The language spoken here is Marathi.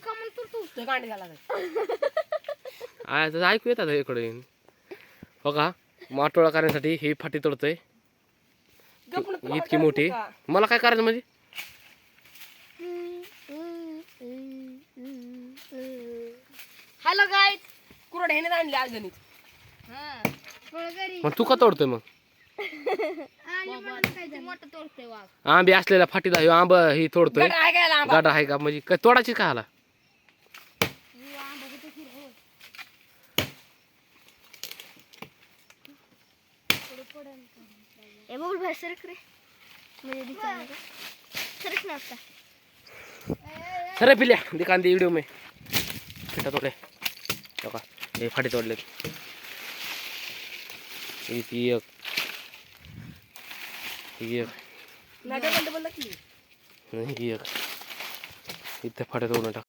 का म्हणतो तू गांडी झाला ऐकू येतात इकडे. हो का, माटोळा करण्यासाठी ही फाटी तोडतोय इतकी मोठी. मला काय करायचं म्हणजे? हॅलो गाईज, कुरड ह्याने आणली आज गणित. मग तू का तोडतोय मग? मोठं तोडतोय वाघ. आंबे असलेल्या फाटीला ह्यो आंब ही तोडतोय. काय काय आंबा गाडा आहे का म्हणजे काय तोडाची का आला? ए बबुल भाई सरक रे, मुझे दिखाने का सरक ना आता. अरे पिल्या दिखान दे व्हिडिओ में फाटा तोडे. हो का, हे फाटी तोडले. ही एक नागा बंद बंद की ही एक इथे फाटे तोडून टाक.